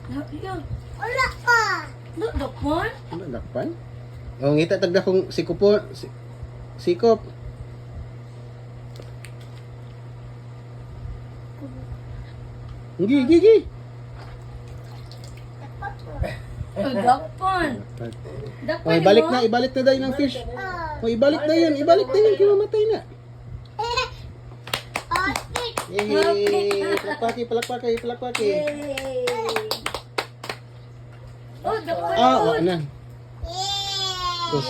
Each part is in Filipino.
Iya. Wala pa. Lo, dakpan? Ano, lakpan? O, ngita tagda kong sikupon. Sikop. Gigi. Dakpan. Dakpan. O, ibalik na dahil ng fish. O, ibalik na yun, kimamatay na. Yay! Palakpaki. Yay! Oh, dakpan. Wala na. Two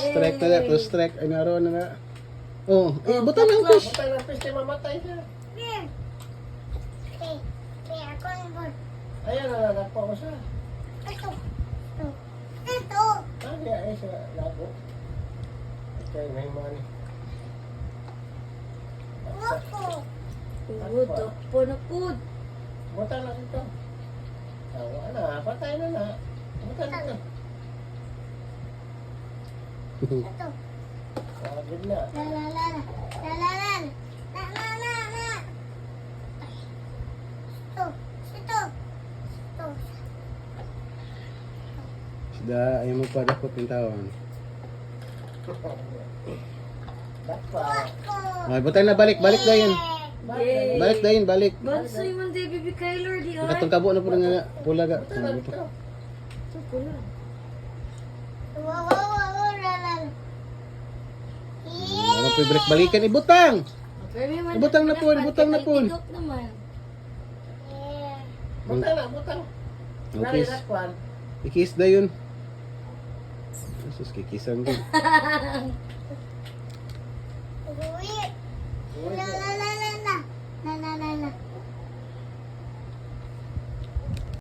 strike. Ay, naroon na nga. Oh, butang na ang fish. Butang ng fish, mamatay siya. Ayan, nananakpa ko siya. Ay sa labo. Okay, may money. Oh, dakpan na po. Butang na dito. Tawa na, patay na. Butang na ito. Wagid na. Sida, ayaw mo pa dakot yung tawon. Dakpa. Ay, butang na balik na yun. Yay! Balik. Bansoy man di bibi Kyler di ay. Katong kabo na po nga pula ga. Butang na dito. Ito pula. Ano po break balikan ibutang. Pero may man. Ibutang na po, ibutang na po. Tidok naman. Butang. Okay. Nakwan. Ikis na yun. Sus, kikisan din. Uy! La la